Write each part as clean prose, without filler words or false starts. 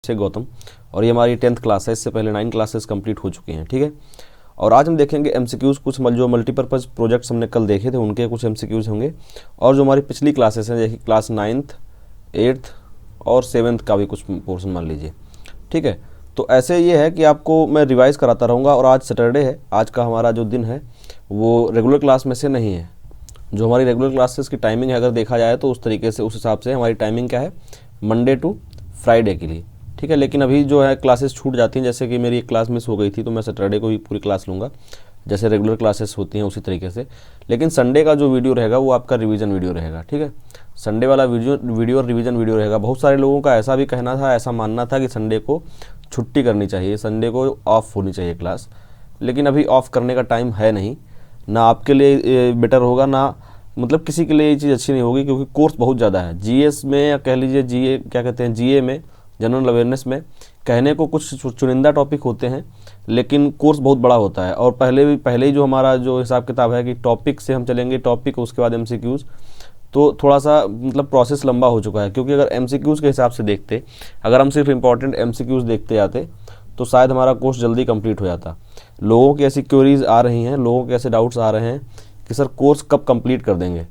से गौतम, और ये हमारी 10th क्लास है। इससे पहले 9 क्लासेस कंप्लीट हो चुकी हैं, ठीक है। और आज हम देखेंगे एमसीक्यूज़, कुछ जो मल्टीपर्पज़ प्रोजेक्ट्स हमने कल देखे थे उनके कुछ एमसीक्यूज़ होंगे, और जो हमारी पिछली क्लासेस हैं जैसे क्लास 9th 8th और 7th का भी कुछ पोर्शन मान लीजिए, ठीक है। तो ऐसे ये है कि आपको मैं रिवाइज़ कराता रहूँगा। और आज सैटरडे है, आज का हमारा जो दिन है वो रेगुलर क्लास में से नहीं है। जो हमारी रेगुलर क्लासेस की टाइमिंग है अगर देखा जाए तो उस तरीके से, उस हिसाब से हमारी टाइमिंग क्या है, मंडे टू फ्राइडे के लिए, ठीक है। लेकिन अभी जो है क्लासेस छूट जाती हैं, जैसे कि मेरी एक क्लास मिस हो गई थी तो मैं सैटरडे को भी पूरी क्लास लूँगा, जैसे रेगुलर क्लासेस होती हैं उसी तरीके से। लेकिन संडे का जो वीडियो रहेगा वो आपका रिवीजन वीडियो रहेगा, ठीक है। संडे वाला वीडियो और रिवीजन वीडियो रहेगा। बहुत सारे लोगों का ऐसा भी कहना था, ऐसा मानना था कि संडे को छुट्टी करनी चाहिए, संडे को ऑफ होनी चाहिए क्लास। लेकिन अभी ऑफ करने का टाइम है नहीं, ना आपके लिए बेटर होगा, ना मतलब किसी के लिए ये चीज़ अच्छी नहीं होगी, क्योंकि कोर्स बहुत ज़्यादा है। जीएस में या कह लीजिए जीए क्या कहते हैं, जीए में, जनरल अवेयरनेस में कहने को कुछ चुनिंदा टॉपिक होते हैं, लेकिन कोर्स बहुत बड़ा होता है। और पहले ही जो हमारा जो हिसाब किताब है कि टॉपिक से हम चलेंगे, टॉपिक उसके बाद एमसीक्यूज़, तो थोड़ा सा मतलब प्रोसेस लंबा हो चुका है। क्योंकि अगर एमसीक्यूज़ के हिसाब से देखते, अगर हम सिर्फ इंपॉर्टेंट एमसीक्यूज़ देखते जाते तो शायद हमारा कोर्स जल्दी कंप्लीट हो जाता। लोगों की ऐसी क्वेरीज आ रही हैं, लोगों के ऐसे डाउट्स आ रहे हैं कि सर कोर्स कब कंप्लीट कर देंगे।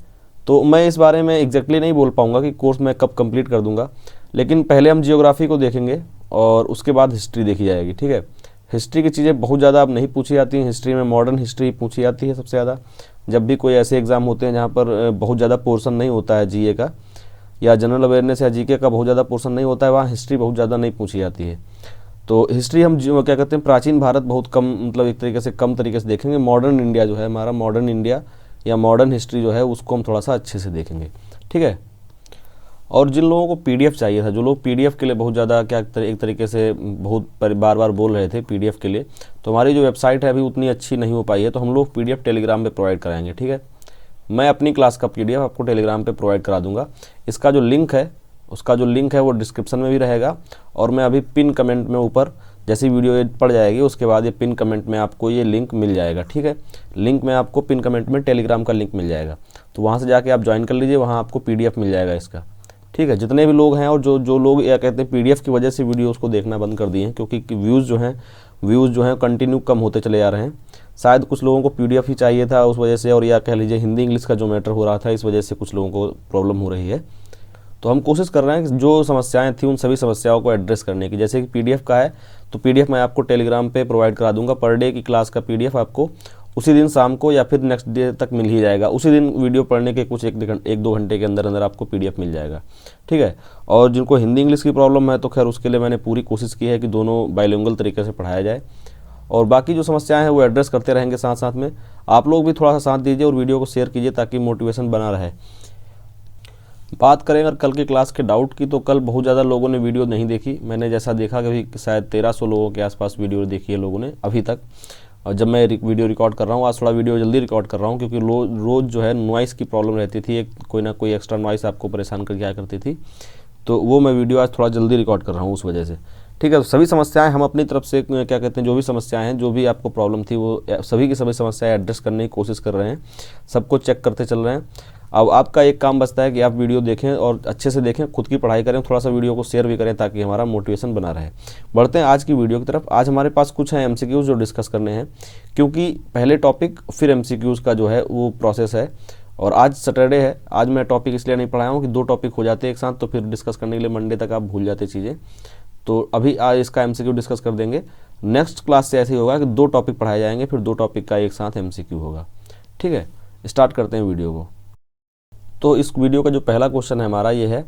तो मैं इस बारे में एग्जैक्टली नहीं बोल पाऊँगा कि कोर्स मैं कब कंप्लीट कर दूँगा, लेकिन पहले हम जियोग्राफी को देखेंगे और उसके बाद हिस्ट्री देखी जाएगी, ठीक है। हिस्ट्री की चीज़ें बहुत ज़्यादा अब नहीं पूछी जाती हैं। हिस्ट्री में मॉडर्न हिस्ट्री पूछी जाती है सबसे ज़्यादा। जब भी कोई ऐसे एग्ज़ाम होते हैं जहाँ पर बहुत ज़्यादा पोर्शन नहीं होता है जीए का, या जनरल अवेयरनेस या जीके का बहुत ज़्यादा पोर्शन नहीं होता है, वहाँ हिस्ट्री बहुत ज़्यादा नहीं पूछी जाती है। तो हिस्ट्री हम जो क्या कहते हैं, प्राचीन भारत बहुत कम, मतलब एक तरीके से कम तरीके से देखेंगे। मॉडर्न इंडिया जो है हमारा, मॉडर्न इंडिया या मॉडर्न हिस्ट्री जो है उसको हम थोड़ा सा अच्छे से देखेंगे, ठीक है। और जिन लोगों को पीडीएफ चाहिए था, जो लोग पीडीएफ के लिए बहुत ज़्यादा एक तरीके से बहुत बार बार बोल रहे थे पीडीएफ के लिए, तो हमारी जो वेबसाइट है अभी उतनी अच्छी नहीं हो पाई है, तो हम लोग पीडीएफ टेलीग्राम पे प्रोवाइड कराएंगे, ठीक है। मैं अपनी क्लास का पीडीएफ आपको टेलीग्राम पे प्रोवाइड करा दूंगा। इसका जो लिंक है, उसका जो लिंक है वो डिस्क्रिप्शन में भी रहेगा, और मैं अभी पिन कमेंट में ऊपर, जैसी वीडियो पड़ जाएगी उसके बाद ये पिन कमेंट में आपको ये लिंक मिल जाएगा, ठीक है। लिंक में आपको पिन कमेंट में टेलीग्राम का लिंक मिल जाएगा, तो वहाँ से जाके आप ज्वाइन कर लीजिए, वहाँ आपको पीडीएफ मिल जाएगा इसका, ठीक है। जितने भी लोग हैं और जो लोग या कहते हैं पीडीएफ की वजह से वीडियोस को देखना बंद कर दिए हैं, क्योंकि व्यूज़ जो हैं कंटिन्यू कम होते चले जा रहे हैं। शायद कुछ लोगों को पीडीएफ ही चाहिए था उस वजह से, और या कह लीजिए हिंदी इंग्लिश का जो मैटर हो रहा था इस वजह से कुछ लोगों को प्रॉब्लम हो रही है। तो हम कोशिश कर रहे हैं कि जो समस्याएं थी उन सभी समस्याओं को एड्रेस करने की। जैसे कि पीडीएफ का है, तो पीडीएफ मैं आपको टेलीग्राम पे प्रोवाइड करा दूंगा। पर डे की क्लास का पीडीएफ आपको उसी दिन शाम को या फिर नेक्स्ट डे तक मिल ही जाएगा। उसी दिन वीडियो पढ़ने के कुछ 1-2 घंटे के अंदर अंदर आपको पीडीएफ मिल जाएगा, ठीक है। और जिनको हिंदी इंग्लिश की प्रॉब्लम है तो खैर उसके लिए मैंने पूरी कोशिश की है कि दोनों बाइलिंगुअल तरीके से पढ़ाया जाए, और बाकी जो समस्याएं हैं वो एड्रेस करते रहेंगे साथ साथ में। आप लोग भी थोड़ा सा साथ दीजिए और वीडियो को शेयर कीजिए ताकि मोटिवेशन बना रहे। बात करें अगर कल की क्लास के डाउट की, तो कल बहुत ज़्यादा लोगों ने वीडियो नहीं देखी। मैंने जैसा देखा कि शायद 1300 लोगों के आसपास वीडियो देखी है लोगों ने अभी तक। और जब मैं वीडियो रिकॉर्ड कर रहा हूँ, आज थोड़ा वीडियो जल्दी रिकॉर्ड कर रहा हूँ, क्योंकि रोज़ जो है नॉइस की प्रॉब्लम रहती थी, एक कोई ना कोई एक्स्ट्रा नॉइस आपको परेशान कर दिया करती थी, तो वो मैं वीडियो आज थोड़ा जल्दी रिकॉर्ड कर रहा हूँ उस वजह से, ठीक है। तो सभी समस्याएं हम अपनी तरफ से क्या कहते हैं, जो भी समस्याएं हैं, जो भी आपको प्रॉब्लम थी, वो सभी की सभी समस्याएं एड्रेस करने की कोशिश कर रहे हैं, सबको चेक करते चल रहे हैं। अब आपका एक काम बचता है कि आप वीडियो देखें और अच्छे से देखें, खुद की पढ़ाई करें, थोड़ा सा वीडियो को शेयर भी करें ताकि हमारा मोटिवेशन बना रहे। बढ़ते हैं आज की वीडियो की तरफ। आज हमारे पास कुछ हैं एमसीक्यूज़ जो डिस्कस करने हैं, क्योंकि पहले टॉपिक फिर एमसीक्यूज़ का जो है वो प्रोसेस है। और आज सैटरडे है, आज मैं टॉपिक इसलिए नहीं पढ़ाया हूँ कि 2 टॉपिक हो जाते एक साथ, तो फिर डिस्कस करने के लिए मंडे तक आप भूल जाते चीज़ें। तो अभी आज इसका एमसीक्यू डिस्कस कर देंगे। नेक्स्ट क्लास से ऐसे ही होगा कि 2 टॉपिक पढ़ाए जाएंगे, फिर 2 टॉपिक का एक साथ एमसीक्यू होगा, ठीक है। स्टार्ट करते हैं वीडियो को। तो इस वीडियो का जो पहला क्वेश्चन है हमारा ये है,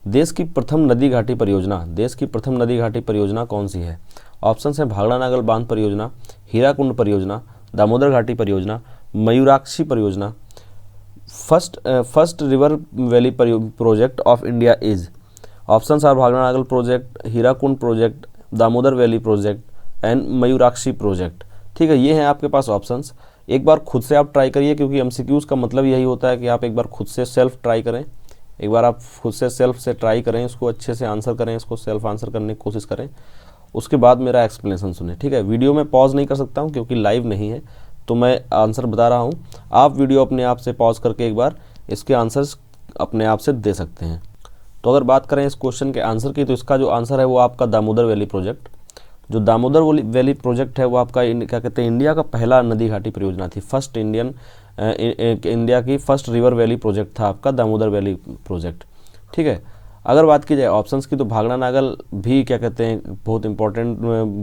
देश की प्रथम नदी घाटी परियोजना, देश की प्रथम नदी घाटी परियोजना कौन सी है। ऑप्शन है भाखड़ा नागल बांध परियोजना, हीराकुंड परियोजना, दामोदर घाटी परियोजना, मयूराक्षी परियोजना। First river valley project of India is. Options are Bhakra Nangal project, Hirakud project, Damodar valley project and Mayurakshi project, ठीक है। ये हैं आपके पास ऑप्शंस। एक बार खुद से आप ट्राई करिए, क्योंकि एमसीक्यूज़ का मतलब यही होता है कि आप एक बार खुद से सेल्फ ट्राई करें। एक बार आप खुद से सेल्फ से ट्राई करें, इसको अच्छे से आंसर करें, इसको सेल्फ आंसर करने की कोशिश करें, उसके बाद मेरा एक्सप्लेनेशन सुने, ठीक है। वीडियो में पॉज नहीं कर सकता हूँ क्योंकि लाइव नहीं है, तो मैं आंसर बता रहा हूँ। आप वीडियो अपने आप से पॉज करके एक बार इसके आंसर्स अपने आप से दे सकते हैं। तो अगर बात करें इस क्वेश्चन के आंसर की, तो इसका जो आंसर है वो आपका दामोदर वैली प्रोजेक्ट। जो दामोदर वैली प्रोजेक्ट है वो आपका क्या कहते हैं, इंडिया का पहला नदी घाटी परियोजना थी। फर्स्ट इंडिया की फर्स्ट रिवर वैली प्रोजेक्ट था आपका दामोदर वैली प्रोजेक्ट। ठीक है, अगर बात की जाए ऑप्शंस की, तो भाखड़ा नागल भी क्या कहते हैं बहुत इंपॉर्टेंट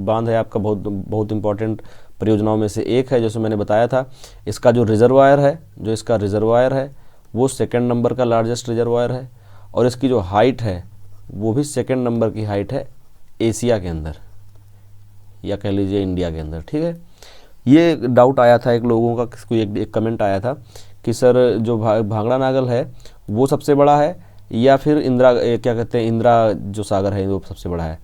बांध है आपका, बहुत इंपॉर्टेंट परियोजनाओं में से एक है, जैसे मैंने बताया था। इसका जो रिजर्वायर है वो सेकंड नंबर का लार्जेस्ट रिजर्वायर है, और इसकी जो हाइट है वो भी सेकंड नंबर की हाइट है एशिया के अंदर, या कह लीजिए इंडिया के अंदर। ठीक है, ये डाउट आया था एक लोगों का, किसको एक कमेंट आया था कि सर जो भाखड़ा नागल है वो सबसे बड़ा है, या फिर क्या कहते हैं इंदिरा जो सागर है वो सबसे बड़ा है।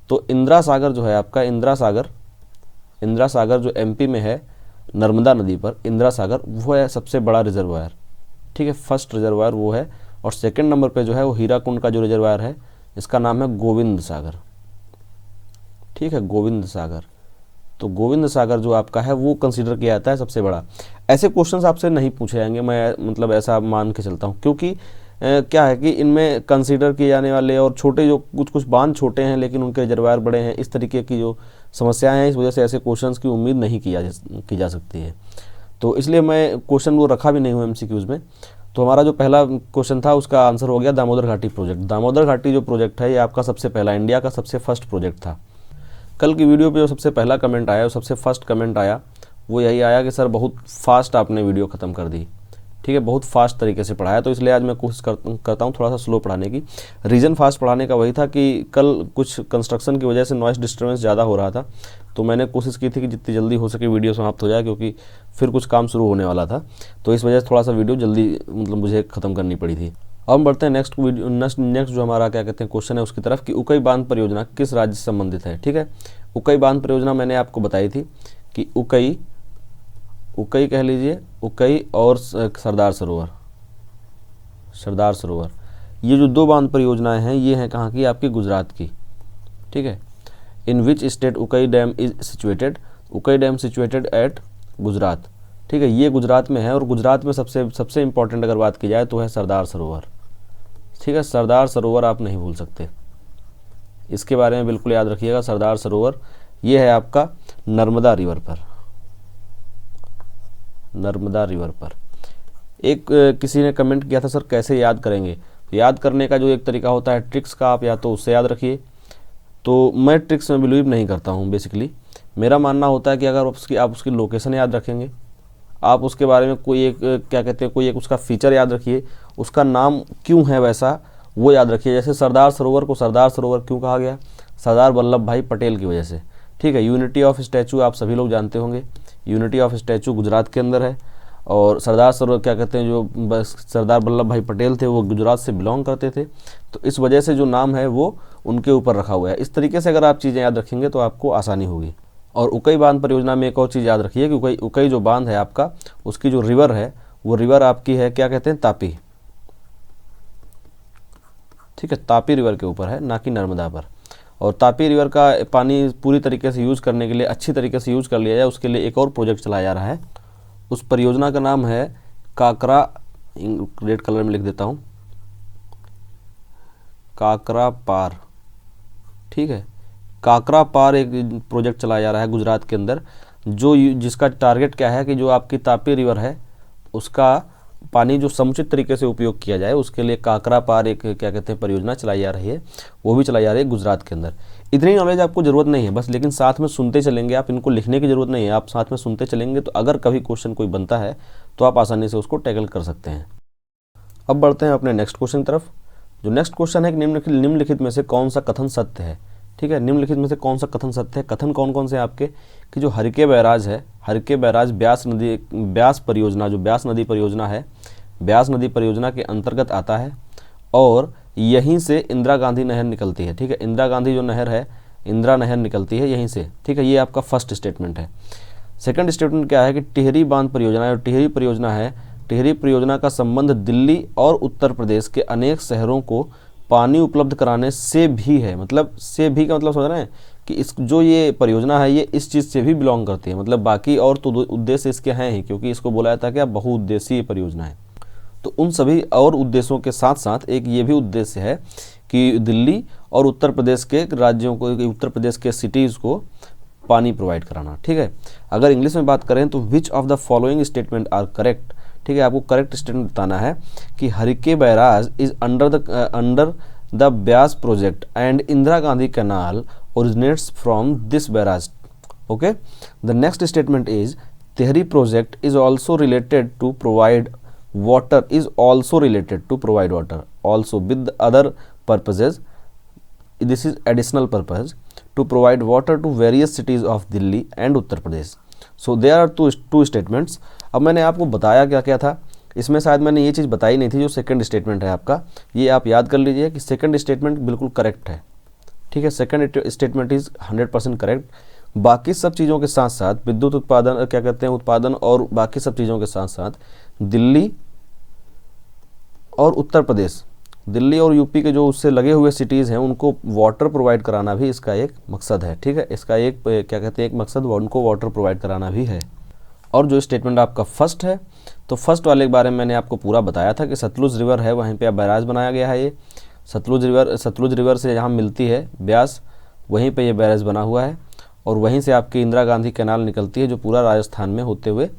तो इंदिरा सागर जो है आपका, इंदिरा सागर जो एमपी में है नर्मदा नदी पर, इंदिरा सागर वो है सबसे बड़ा रिजर्वायर। ठीक है, फर्स्ट रिजर्वायर वो है। और सेकंड नंबर पे जो है वो हीराकुंड का जो रिजर्वायर है, इसका नाम है गोविंद सागर। ठीक है, गोविंद सागर। तो गोविंद सागर जो आपका है वो कंसीडर किया जाता है सबसे बड़ा। ऐसे क्वेश्चंस आपसे नहीं पूछे जाएंगे, मैं मतलब ऐसा मान के चलता हूँ, क्योंकि क्या है कि इनमें कंसीडर किए जाने वाले और छोटे जो कुछ बांध छोटे हैं लेकिन उनके रिजर्वायर बड़े हैं, इस तरीके की जो समस्याएं हैं, इस वजह से ऐसे क्वेश्चंस की उम्मीद नहीं की जा सकती है। तो इसलिए मैं क्वेश्चन वो रखा भी नहीं हूँ MCQs में। तो हमारा जो पहला क्वेश्चन था उसका आंसर हो गया दामोदर घाटी प्रोजेक्ट। दामोदर घाटी जो प्रोजेक्ट है ये आपका सबसे पहला, इंडिया का सबसे फर्स्ट प्रोजेक्ट था। कल की वीडियो पे जो सबसे पहला कमेंट आया, सबसे फर्स्ट कमेंट आया, वो यही आया कि सर बहुत फास्ट आपने वीडियो ख़त्म कर दी। ठीक है, बहुत फास्ट तरीके से पढ़ाया। तो इसलिए आज मैं कोशिश करता हूँ थोड़ा सा स्लो पढ़ाने की। रीज़न फास्ट पढ़ाने का वही था कि कल कुछ कंस्ट्रक्शन की वजह से नॉइस डिस्टर्बेंस ज़्यादा हो रहा था, तो मैंने कोशिश की थी कि जितनी जल्दी हो सके वीडियो समाप्त हो जाए, क्योंकि फिर कुछ काम शुरू होने वाला था। तो इस वजह से थोड़ा सा वीडियो जल्दी मतलब मुझे ख़त्म करनी पड़ी थी। अब हम बढ़ते हैं नेक्स्ट जो हमारा क्या कहते हैं क्वेश्चन है उसकी तरफ, कि उकई बांध परियोजना किस राज्य से संबंधित है। ठीक है, उकई बांध परियोजना मैंने आपको बताई थी कि उकई कह लीजिए, उकई और सरदार सरोवर, ये जो दो बांध परियोजनाएं हैं ये हैं कहाँ की, आपकी गुजरात की। ठीक है, in which state Ukai dam is situated, Ukai dam situated at Gujarat. ठीक है, ये गुजरात में है, और गुजरात में सबसे इंपॉर्टेंट अगर बात की जाए तो है सरदार सरोवर। ठीक है, सरदार सरोवर आप नहीं भूल सकते, इसके बारे में बिल्कुल याद रखिएगा। सरदार सरोवर ये है आपका नर्मदा रिवर पर। एक किसी ने कमेंट किया था सर कैसे याद करेंगे। तो याद करने का जो एक तरीका होता है ट्रिक्स का, आप या तो उससे याद रखिए। तो मैं ट्रिक्स में बिलीव नहीं करता हूँ। बेसिकली मेरा मानना होता है कि अगर आप उसकी लोकेशन याद रखेंगे, आप उसके बारे में कोई एक क्या कहते हैं कोई एक उसका फीचर याद रखिए, उसका नाम क्यों है वैसा वो याद रखिए। जैसे सरदार सरोवर को सरदार सरोवर क्यों कहा गया, सरदार वल्लभ भाई पटेल की वजह से। ठीक है, यूनिटी ऑफ स्टैचू आप सभी लोग जानते होंगे, यूनिटी ऑफ स्टैचू गुजरात के अंदर है। और सरदार सरोवर क्या कहते हैं, जो सरदार वल्लभ भाई पटेल थे वो गुजरात से बिलोंग करते थे, तो इस वजह से जो नाम है वो उनके ऊपर रखा हुआ है। इस तरीके से अगर आप चीज़ें याद रखेंगे तो आपको आसानी होगी। और उकई बांध परियोजना में एक और चीज़ याद रखिए कि उकई जो बांध है आपका, उसकी जो रिवर है वो रिवर आपकी है क्या कहते हैं, तापी। ठीक है, तापी रिवर के ऊपर है, ना कि नर्मदा पर। और तापी रिवर का पानी पूरी तरीके से यूज़ करने के लिए, अच्छी तरीके से यूज़ कर लिया जाए, उसके लिए एक और प्रोजेक्ट चलाया जा रहा है। उस परियोजना का नाम है काकरा, रेड कलर में लिख देता हूँ, काकरा पार। ठीक है, काकरा पार एक प्रोजेक्ट चलाया जा रहा है गुजरात के अंदर, जिसका टारगेट क्या है कि जो आपकी तापी रिवर है उसका पानी जो समुचित तरीके से उपयोग किया जाए, उसके लिए काकरा पार एक क्या कहते हैं परियोजना चलाई जा रही है। वो भी चलाई जा रही है गुजरात के अंदर। इतनी नॉलेज आपको ज़रूरत नहीं है बस, लेकिन साथ में सुनते चलेंगे आप, इनको लिखने की ज़रूरत नहीं है, आप साथ में सुनते चलेंगे तो अगर कभी क्वेश्चन कोई बनता है तो आप आसानी से उसको टैकल कर सकते हैं। अब बढ़ते हैं अपने नेक्स्ट क्वेश्चन की तरफ। जो नेक्स्ट क्वेश्चन है कि निम्नलिखित में से कौन सा कथन सत्य है। ठीक है, निम्नलिखित में से कौन सा कथन सत्य है। कथन कौन कौन से आपके, कि जो हरिके बैराज है, हरिके बैराज ब्यास परियोजना, जो ब्यास नदी परियोजना है, ब्यास नदी परियोजना के अंतर्गत आता है, और यहीं से इंदिरा गांधी नहर निकलती है। ठीक है, इंदिरा गांधी जो नहर है, इंदिरा नहर निकलती है यहीं से। ठीक है, ये आपका फर्स्ट स्टेटमेंट है। सेकंड स्टेटमेंट क्या है कि टिहरी बांध परियोजना है, और टिहरी परियोजना है, टिहरी परियोजना का संबंध दिल्ली और उत्तर प्रदेश के अनेक शहरों को पानी उपलब्ध कराने से भी है। मतलब से भी का मतलब समझ रहे हैं कि इस जो ये परियोजना है ये इस चीज़ से भी बिलोंग करती है। मतलब बाकी और तो उद्देश्य इसके हैं ही, क्योंकि इसको बोला जाता है कि बहुउद्देशीय परियोजना है। तो उन सभी और उद्देश्यों के साथ साथ एक ये भी उद्देश्य है कि दिल्ली और उत्तर प्रदेश के राज्यों को, उत्तर प्रदेश के सिटीज़ को पानी प्रोवाइड कराना। ठीक है, अगर इंग्लिश में बात करें तो which of the following statement are correct. ठीक है, आपको करेक्ट स्टेटमेंट बताना है कि Harike barrage is under the Beas project and Indira Gandhi canal originates from this barrage. Okay, the next statement is Tehri project is also related to provide water, is also related to provide water also with other purposes, this is additional purpose to provide water to various cities of Delhi and Uttar Pradesh. So there are two statements. अब मैंने आपको बताया क्या क्या था, इसमें शायद मैंने ये चीज़ बताई नहीं थी। जो सेकंड स्टेटमेंट है आपका, ये आप याद कर लीजिए कि सेकंड स्टेटमेंट बिल्कुल करेक्ट है। ठीक है, सेकंड स्टेटमेंट इज 100% करेक्ट। बाकी सब चीज़ों के साथ साथ विद्युत उत्पादन, क्या कहते हैं, उत्पादन और बाकी सब चीज़ों के साथ साथ दिल्ली और उत्तर प्रदेश, दिल्ली और यूपी के जो उससे लगे हुए सिटीज़ हैं उनको वाटर प्रोवाइड कराना भी इसका एक मकसद है। ठीक है, इसका एक क्या कहते हैं, एक मकसद उनको वाटर प्रोवाइड कराना भी है। और जो स्टेटमेंट आपका फर्स्ट है, तो फर्स्ट वाले के बारे में मैंने आपको पूरा बताया था कि सतलुज रिवर है, वहीं पे अब बैराज बनाया गया है। ये सतलुज रिवर से जहाँ मिलती है ब्यास, वहीं पे ये बैराज बना हुआ है और वहीं से आपकी इंदिरा गांधी कैनाल निकलती है जो पूरा राजस्थान में होते हुए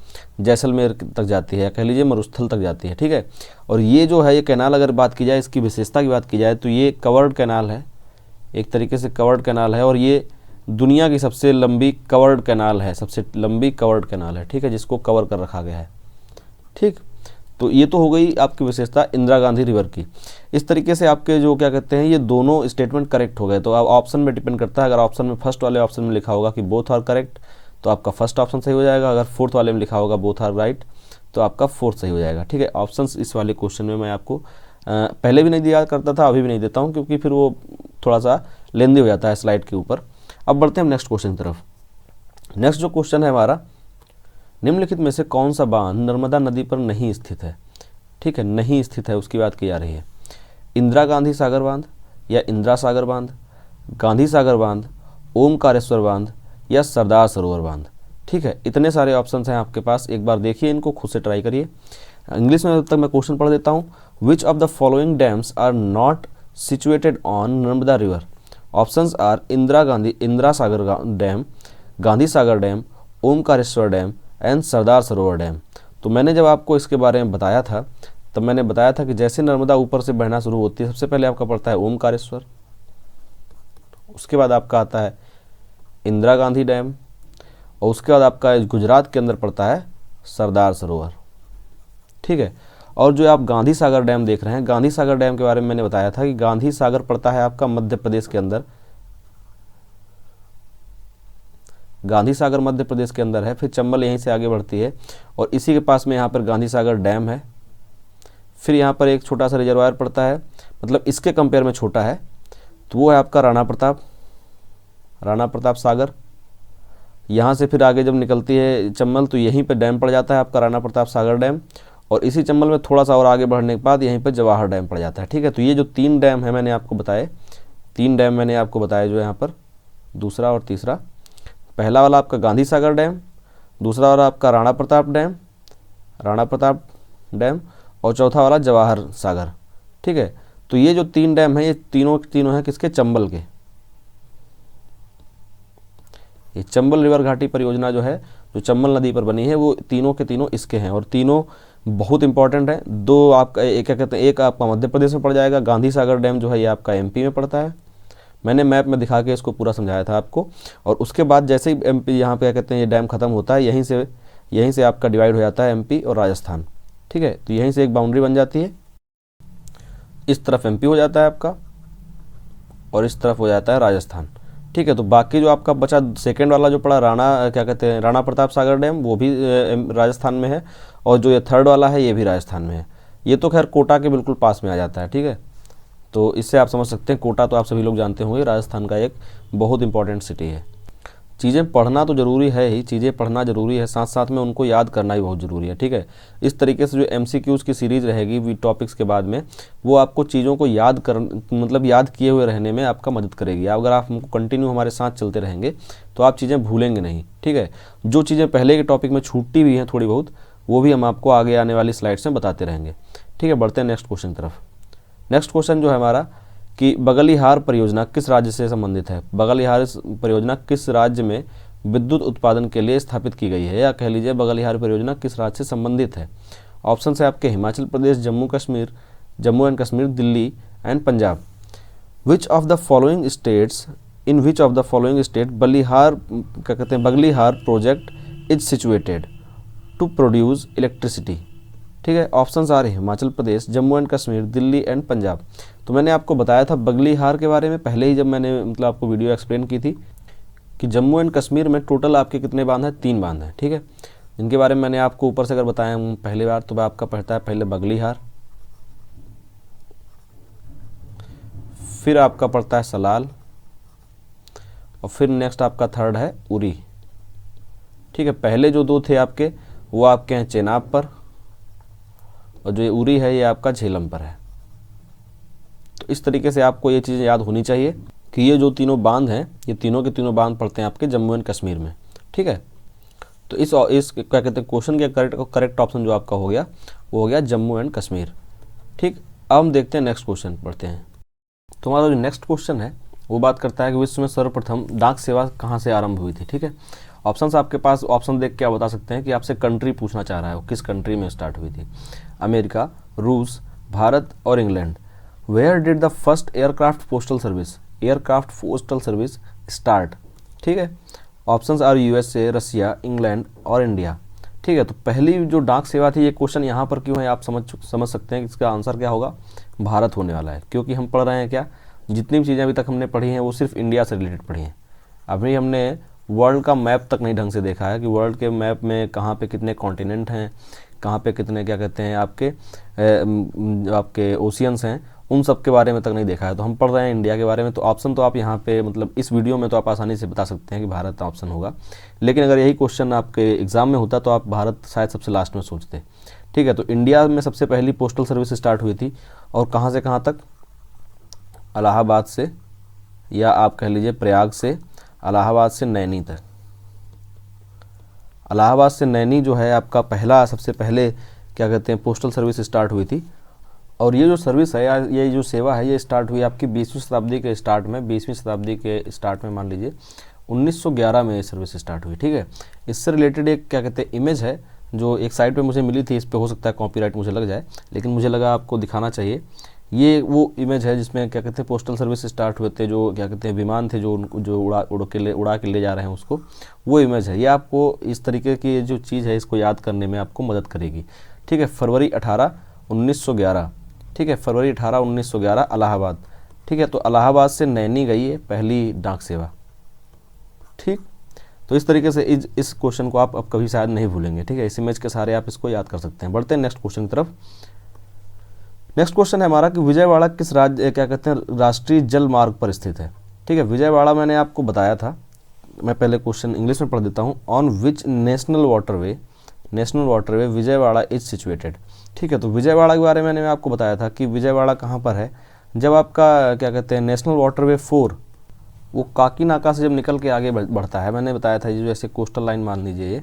जैसलमेर तक जाती है, कह लीजिए मरुस्थल तक जाती है। ठीक है, और ये जो है ये कैनाल, अगर बात की जाए इसकी विशेषता की बात की जाए तो ये कवर्ड कैनाल है, एक तरीके से कवर्ड कैनाल है और ये दुनिया की सबसे लंबी कवर्ड कैनाल है, सबसे लंबी कवर्ड कैनाल है। ठीक है, जिसको कवर कर रखा गया है। ठीक, तो ये तो हो गई आपकी विशेषता इंदिरा गांधी रिवर की। इस तरीके से आपके जो क्या कहते हैं, ये दोनों स्टेटमेंट करेक्ट हो गए। तो अब ऑप्शन में डिपेंड करता है, अगर ऑप्शन में फर्स्ट वाले ऑप्शन में लिखा होगा कि बोथ आर करेक्ट तो आपका फर्स्ट ऑप्शन सही हो जाएगा, अगर फोर्थ वाले में लिखा होगा बोथ आर राइट तो आपका फोर्थ सही हो जाएगा। ठीक है, ऑप्शन इस वाले क्वेश्चन में मैं आपको पहले भी नहीं दिया करता था, अभी भी नहीं देता हूँ, क्योंकि फिर वो थोड़ा सा लेंदी हो जाता है स्लाइड के ऊपर। अब बढ़ते हैं हम नेक्स्ट क्वेश्चन की तरफ। नेक्स्ट जो क्वेश्चन है हमारा, निम्नलिखित में से कौन सा बांध नर्मदा नदी पर नहीं स्थित है। ठीक है, नहीं स्थित है उसकी बात की जा रही है। इंदिरा गांधी सागर बांध या इंदिरा सागर बांध, गांधी सागर बांध, ओमकारेश्वर बांध या सरदार सरोवर बांध। ठीक है, इतने सारे ऑप्शंस हैं आपके पास, एक बार देखिए इनको, खुद से ट्राई करिए। इंग्लिश में तब तक मैं क्वेश्चन पढ़ देता हूँ। Which of the following dams are not situated on Narmada river. Options are Indira Sagar dam, Gandhi Sagar dam, Omkareshwar dam and Sardar Sarovar dam. तो मैंने जब आपको इसके बारे में बताया था तब मैंने बताया था कि जैसे नर्मदा ऊपर से बहना शुरू होती है, सबसे पहले आपका पड़ता है ओमकारेश्वर, उसके बाद आपका आता है इंदिरा गांधी डैम और उसके बाद आपका गुजरात के अंदर पड़ता है सरदार सरोवर। ठीक है, और जो आप गांधी सागर डैम देख रहे हैं, गांधी सागर डैम के बारे में मैंने बताया था कि गांधी सागर पड़ता है आपका मध्य प्रदेश के अंदर, गांधी सागर मध्य प्रदेश के अंदर है। फिर चंबल यहीं से आगे बढ़ती है और इसी के पास में यहाँ पर गांधी सागर डैम है। फिर यहाँ पर एक छोटा सा रिजर्वायर पड़ता है, मतलब इसके कंपेयर में छोटा है, तो वो है आपका राणा प्रताप सागर। यहाँ से फिर आगे जब निकलती है चंबल तो यहीं पर डैम पड़ जाता है आपका राणा प्रताप सागर डैम, और इसी चंबल में थोड़ा सा और आगे बढ़ने के बाद यहीं पर जवाहर डैम पड़ जाता है। ठीक है, तो ये जो 3 डैम है मैंने आपको बताए, 3 डैम मैंने आपको बताया जो यहाँ पर, दूसरा और तीसरा। पहला वाला आपका गांधी सागर डैम, दूसरा वाला आपका राणा प्रताप डैम और चौथा वाला जवाहर सागर। ठीक है, तो ये जो 3 डैम हैं ये तीनों हैं किसके, चंबल के। ये चंबल रिवर घाटी परियोजना जो है, जो चंबल नदी पर बनी है, वो तीनों के तीनों इसके हैं और तीनों बहुत इंपॉर्टेंट है। 2 आपका क्या कहते हैं, एक आपका मध्य प्रदेश में पड़ जाएगा, गांधी सागर डैम जो है ये आपका एमपी में पड़ता है। मैंने मैप में दिखा के इसको पूरा समझाया था आपको। और उसके बाद जैसे ही एमपी यहाँ पे क्या कहते हैं ये डैम खत्म होता है, यहीं से आपका डिवाइड हो जाता है एमपी और राजस्थान। ठीक है, तो यहीं से एक बाउंड्री बन जाती है, इस तरफ एमपी हो जाता है आपका और इस तरफ हो जाता है राजस्थान। ठीक है, तो बाकी जो आपका बचा सेकेंड वाला जो पड़ा राणा प्रताप सागर डैम, वो भी राजस्थान में है, और जो ये थर्ड वाला है ये भी राजस्थान में है। ये तो खैर कोटा के बिल्कुल पास में आ जाता है। ठीक है, तो इससे आप समझ सकते हैं, कोटा तो आप सभी लोग जानते होंगे, राजस्थान का एक बहुत इंपॉर्टेंट सिटी है। चीज़ें पढ़ना तो ज़रूरी है ही, चीज़ें पढ़ना ज़रूरी है, साथ साथ में उनको याद करना भी बहुत ज़रूरी है। ठीक है, इस तरीके से जो MCQs की सीरीज़ रहेगी वी टॉपिक्स के बाद में, वो आपको चीज़ों को याद किए हुए रहने में आपका मदद करेगी। अगर आप हमको कंटिन्यू हमारे साथ चलते रहेंगे तो आप चीज़ें भूलेंगे नहीं। ठीक है, जो चीज़ें पहले के टॉपिक में छूटती हुई हैं थोड़ी बहुत, वो भी हम आपको आगे आने वाली स्लाइड्स में बताते रहेंगे। ठीक है, बढ़ते हैं नेक्स्ट क्वेश्चन की तरफ। नेक्स्ट क्वेश्चन जो है हमारा कि बगलिहार परियोजना किस राज्य से संबंधित है। बगलिहार परियोजना किस राज्य में विद्युत उत्पादन के लिए स्थापित की गई है, या कह लीजिए बगलिहार परियोजना किस राज्य से संबंधित है। ऑप्शन है आपके Himachal Pradesh, Jammu and Kashmir, Delhi and Punjab. Which of the following states, in which of the following state Baglihar क्या कहते हैं Baglihar project is situated to produce electricity. ठीक है, ऑप्शंस आ रहे हैं हिमाचल प्रदेश, जम्मू एंड कश्मीर, दिल्ली एंड पंजाब। तो मैंने आपको बताया था बगलिहार के बारे में पहले ही, जब मैंने मतलब आपको वीडियो एक्सप्लेन की थी कि जम्मू एंड कश्मीर में टोटल आपके कितने बांध हैं, 3 बांध हैं। ठीक है, जिनके बारे में मैंने आपको ऊपर से अगर बताया पहली बार, तो आपका पड़ता है पहले बगलिहार, फिर आपका पड़ता है सलाल, और फिर नेक्स्ट आपका थर्ड है उरी। ठीक है, पहले जो 2 थे आपके वो आपके हैं चेनाब पर, और जो उरी है ये आपका झेलम पर है। तो इस तरीके से आपको ये चीज़ें याद होनी चाहिए कि ये जो तीनों बांध हैं, ये तीनों के तीनों बांध पड़ते हैं आपके जम्मू एंड कश्मीर में। ठीक है, तो इस क्या कहते हैं क्वेश्चन के करेक्ट ऑप्शन जो आपका हो गया वो हो गया जम्मू एंड कश्मीर। ठीक, अब हम देखते हैं नेक्स्ट क्वेश्चन पढ़ते हैं। तो हमारा जो नेक्स्ट क्वेश्चन है वो बात करता है कि विश्व में सर्वप्रथम डाक सेवा कहाँ से आरंभ हुई थी। ठीक है, ऑप्शंस आपके पास, ऑप्शन देख के आप बता सकते हैं कि आपसे कंट्री पूछना चाह रहा है, वो किस कंट्री में स्टार्ट हुई थी। अमेरिका, रूस, भारत और England. Where did the first aircraft postal service start. ठीक है, options are USA, Russia, England और इंडिया। ठीक है, तो पहली जो डाक सेवा थी, ये क्वेश्चन यहाँ पर क्यों है आप समझ सकते हैं कि इसका आंसर क्या होगा, भारत होने वाला है। क्योंकि हम पढ़ रहे हैं क्या, जितनी भी चीज़ें अभी तक हमने पढ़ी हैं वो सिर्फ इंडिया से रिलेटेड पढ़ी हैं। अभी हमने वर्ल्ड का मैप तक नहीं ढंग से देखा है कि वर्ल्ड के मैप में कहाँ पे कितने कॉन्टिनेंट हैं, कहाँ पे कितने क्या कहते हैं आपके ओशियंस हैं, उन सब के बारे में तक नहीं देखा है। तो हम पढ़ रहे हैं इंडिया के बारे में। तो ऑप्शन तो आप यहाँ पे मतलब इस वीडियो में तो आप आसानी से बता सकते हैं कि भारत ऑप्शन होगा, लेकिन अगर यही क्वेश्चन आपके एग्जाम में होता तो आप भारत शायद सबसे लास्ट में सोचते। ठीक है, तो इंडिया में सबसे पहली पोस्टल सर्विस स्टार्ट हुई थी, और कहाँ से कहाँ तक, इलाहाबाद से, या आप कह लीजिए प्रयाग से, इलाहाबाद से नैनी तक। इलाहाबाद से नैनी जो है आपका पहला, सबसे पहले क्या कहते हैं पोस्टल सर्विस स्टार्ट हुई थी। और ये जो सर्विस है, ये जो सेवा है, ये स्टार्ट हुई आपकी 20वीं शताब्दी के स्टार्ट में, 20वीं शताब्दी के स्टार्ट में मान लीजिए 1911 में ये सर्विस स्टार्ट हुई। ठीक है, इससे रिलेटेड एक क्या कहते हैं इमेज है जो एक साइट पे मुझे मिली थी, इस पे हो सकता है कॉपीराइट मुझे लग जाए, लेकिन मुझे लगा आपको दिखाना चाहिए। ये वो इमेज है जिसमें क्या कहते हैं पोस्टल सर्विस स्टार्ट हुए थे, जो क्या कहते हैं विमान थे जो उड़ा के ले जा रहे हैं उसको, वो इमेज है। ये आपको इस तरीके की जो चीज़ है इसको याद करने में आपको मदद करेगी। ठीक है, फरवरी 18, 1911। ठीक है, फरवरी 18, 1911 इलाहाबाद। ठीक है, तो इलाहाबाद से नैनी गई है पहली डाक सेवा। ठीक, तो इस तरीके से इस क्वेश्चन को आप अब कभी शायद नहीं भूलेंगे। ठीक है, इस इमेज के सहारे आप इसको याद कर सकते हैं। बढ़ते हैं नेक्स्ट क्वेश्चन की तरफ। नेक्स्ट क्वेश्चन है हमारा कि विजयवाड़ा किस राज्य क्या कहते हैं राष्ट्रीय जल मार्ग पर स्थित है। ठीक है, विजयवाड़ा मैंने आपको बताया था, मैं पहले क्वेश्चन इंग्लिश में पढ़ देता हूँ। On which national waterway Vijayawada is situated. ठीक है, तो विजयवाड़ा के बारे में मैंने आपको बताया था कि विजयवाड़ा कहाँ पर है। जब आपका क्या कहते हैं नेशनल वाटरवे 4 वो काकीनाका से जब निकल के आगे बढ़ता है, मैंने बताया था ये जैसे कोस्टल लाइन मान लीजिए ये।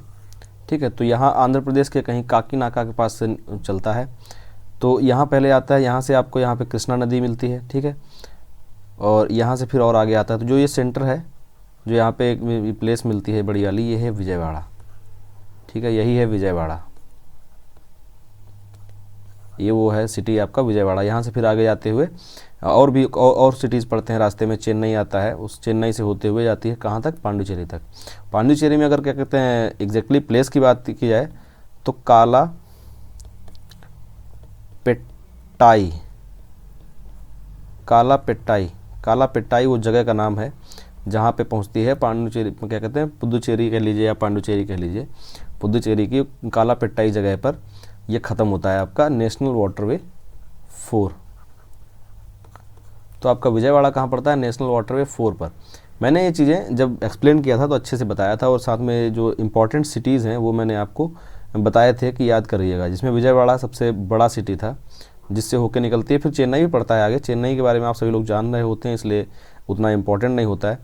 ठीक है, तो यहाँ आंध्र प्रदेश के कहीं काकीनाका के पास से चलता है, तो यहाँ पहले आता है, यहाँ से आपको यहाँ पे कृष्णा नदी मिलती है। ठीक है, और यहाँ से फिर और आगे आता है। तो जो ये सेंटर है, जो यहाँ पे एक प्लेस मिलती है बड़ी वाली, ये है विजयवाड़ा। ठीक है, यही है विजयवाड़ा, ये वो है सिटी आपका विजयवाड़ा। यहाँ से फिर आगे जाते हुए और भी और सिटीज़ पड़ते हैं रास्ते में। चेन्नई आता है, उस चेन्नई से होते हुए जाती है कहाँ तक, पांडुचेरी तक। पांडुचेरी में अगर क्या कहते हैं एग्जैक्टली प्लेस की बात की जाए तो काला पेट्टाई वो जगह का नाम है जहाँ पे पहुँचती है पांडुचेरी, क्या कहते हैं पुदुचेरी कह लीजिए या पांडुचेरी कह लीजिए, पुदुचेरी की काला पेट्टाई जगह पर ये ख़त्म होता है आपका नेशनल वाटरवे 4। तो आपका विजयवाड़ा कहाँ पड़ता है, नेशनल वाटरवे 4 पर। मैंने ये चीज़ें जब एक्सप्लेन किया था तो अच्छे से बताया था, और साथ में जो इम्पोर्टेंट सिटीज़ हैं वो मैंने आपको बताए थे कि याद करिएगा, जिसमें विजयवाड़ा सबसे बड़ा सिटी था जिससे होकर निकलती है। फिर चेन्नई भी पड़ता है आगे। चेन्नई के बारे में आप सभी लोग जान रहे होते हैं, इसलिए उतना इम्पोर्टेंट नहीं होता है,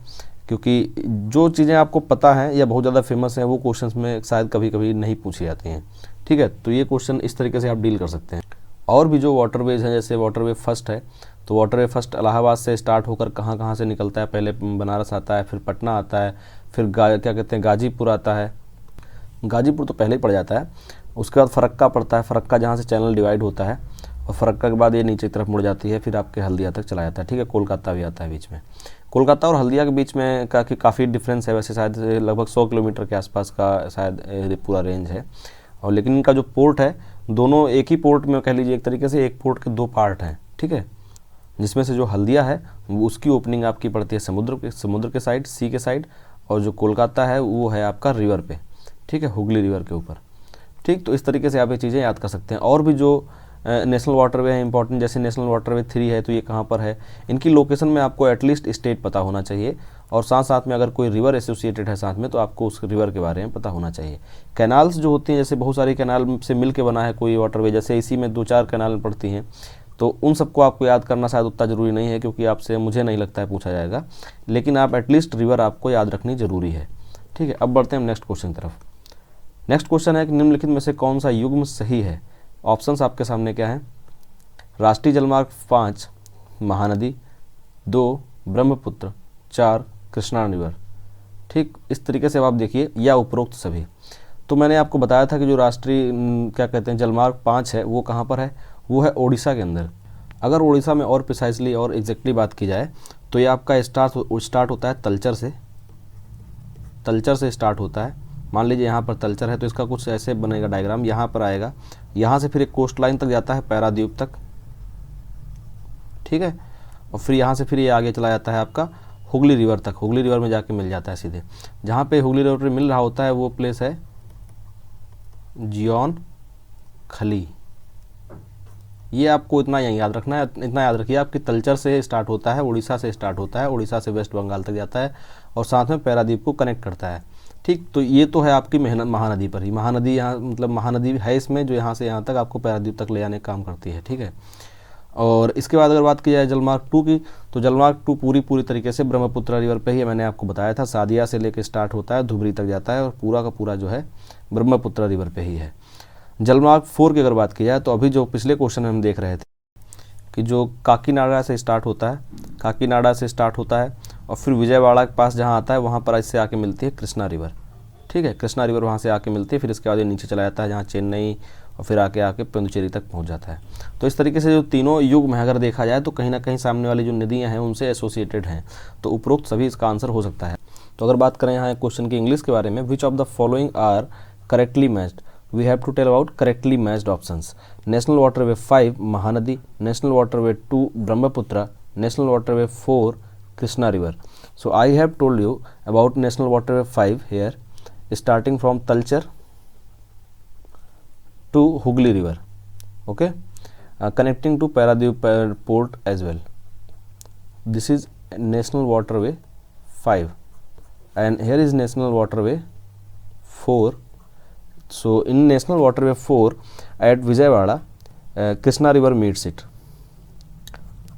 क्योंकि जो चीज़ें आपको पता हैं या बहुत ज़्यादा फेमस हैं वो क्वेश्चंस में शायद कभी कभी नहीं पूछी जाती हैं। ठीक है, तो ये क्वेश्चन इस तरीके से आप डील कर सकते हैं। और भी जो वाटरवेज हैं, जैसे वाटरवे फर्स्ट है, तो वाटरवे फर्स्ट इलाहाबाद से स्टार्ट होकर कहाँ कहाँ से निकलता है, पहले बनारस आता है, फिर पटना आता है, फिर क्या कहते हैं गाजीपुर आता है, गाजीपुर तो पहले ही पड़ जाता है, उसके बाद फरक्का पड़ता है, फरक्का जहाँ से चैनल डिवाइड होता है, और फरक्का के बाद ये नीचे की तरफ मुड़ जाती है, फिर आपके हल्दिया तक चला जाता है, ठीक है। कोलकाता भी आता है बीच में। कोलकाता और हल्दिया के बीच में काफ़ी डिफरेंस है, वैसे शायद लगभग 100 किलोमीटर के आसपास का शायद पूरा रेंज है, और लेकिन इनका जो पोर्ट है, दोनों एक ही पोर्ट में कह लीजिए, एक तरीके से एक पोर्ट के दो पार्ट हैं, ठीक है। जिसमें से जो हल्दिया है वो उसकी ओपनिंग आपकी पड़ती है समुद्र के साइड, सी के साइड, और जो कोलकाता है वो है आपका रिवर पे, ठीक है, हुगली रिवर के ऊपर, ठीक। तो इस तरीके से आप ये चीज़ें याद कर सकते हैं। और भी जो नेशनल वाटरवे है इंपॉर्टेंट, जैसे नेशनल वाटरवे 3 है, तो ये कहाँ पर है, इनकी लोकेशन में आपको एटलीस्ट स्टेट पता होना चाहिए, और साथ साथ में अगर कोई रिवर एसोसिएटेड है साथ में, तो आपको उस रिवर के बारे में पता होना चाहिए। कैनाल्स जो होती हैं, जैसे बहुत सारी कैनाल से मिल के बना है कोई वाटरवे, जैसे इसी में 2-4 कैनाल पड़ती हैं, तो उन सबको आपको याद करना शायद उतना ज़रूरी नहीं है, क्योंकि आपसे मुझे नहीं लगता है पूछा जाएगा, लेकिन आप एटलीस्ट रिवर आपको याद रखनी ज़रूरी है, ठीक है। अब बढ़ते हैं हम नेक्स्ट क्वेश्चन की तरफ। नेक्स्ट क्वेश्चन है कि निम्नलिखित में से कौन सा युग्म सही है। ऑप्शंस आपके सामने क्या है। राष्ट्रीय जलमार्ग 5 महानदी, 2 ब्रह्मपुत्र, 4 कृष्णा रिवर, ठीक। इस तरीके से आप देखिए, या उपरोक्त सभी। तो मैंने आपको बताया था कि जो राष्ट्रीय क्या कहते हैं जलमार्ग 5 है वो कहाँ पर है, वो है ओडिशा के अंदर। अगर ओडिशा में और प्रिसाइजली और एग्जैक्टली बात की जाए तो ये आपका स्टार्ट होता है तलचर से स्टार्ट होता है। मान लीजिए यहाँ पर तलचर है, तो इसका कुछ ऐसे बनेगा डायग्राम, यहाँ पर आएगा, यहाँ से फिर एक कोस्ट लाइन तक जाता है पैराद्वीप तक, ठीक है, और फिर यहाँ से फिर ये आगे चला जाता है आपका हुगली रिवर तक, हुगली रिवर में जाके मिल जाता है सीधे। जहाँ पे हुगली रिवर पे मिल रहा होता है वो प्लेस है जियॉन खली। ये आपको इतना याद रखना है, इतना याद रखिए आप कि तलचर से स्टार्ट होता है, उड़ीसा से स्टार्ट होता है, उड़ीसा से वेस्ट बंगाल तक जाता है, और साथ में पैराद्वीप को कनेक्ट करता है, ठीक। तो ये तो है आपकी महानदी पर ही, महानदी यहाँ मतलब महानदी है इसमें, जो यहाँ से यहाँ तक आपको पैराद्वीप तक ले जाने का काम करती है, ठीक है। और इसके बाद अगर बात की जाए जलमार्ग 2 की, तो जलमार्ग 2 पूरी तरीके से ब्रह्मपुत्र रिवर पे ही, मैंने आपको बताया था, सादिया से लेकर स्टार्ट होता है, धुबरी तक जाता है, और पूरा का पूरा जो है ब्रह्मपुत्र रिवर पे ही है। जलमार्ग 4 की अगर बात की जाए, तो अभी जो पिछले क्वेश्चन में हम देख रहे थे कि जो काकीनाडा से स्टार्ट होता है, और फिर विजयवाड़ा के पास जहाँ आता है वहाँ पर इससे आके मिलती है कृष्णा रिवर, ठीक है, कृष्णा रिवर वहाँ से आके मिलती है, फिर इसके बाद ये नीचे चला जाता है जहाँ चेन्नई, और फिर आके पुडुचेरी तक पहुँच जाता है। तो इस तरीके से जो तीनों युग में अगर देखा जाए तो कहीं ना कहीं सामने वाली जो नदियाँ हैं उनसे एसोसिएटेड हैं, तो उपरोक्त सभी इसका आंसर हो सकता है। तो अगर बात करें यहाँ क्वेश्चन की इंग्लिश के बारे में, which of the following are correctly matched, we have to tell about correctly matched options. National Waterway 5 Mahanadi, National Waterway 2 Brahmaputra, National Waterway 4 Krishna River. So I have told you about National Waterway 5 here, starting from Talcher to Hooghly River, okay, connecting to Paradip port as well. This is National Waterway 5, and here is National Waterway 4. So in National Waterway 4 at Vijayawada, Krishna River meets it.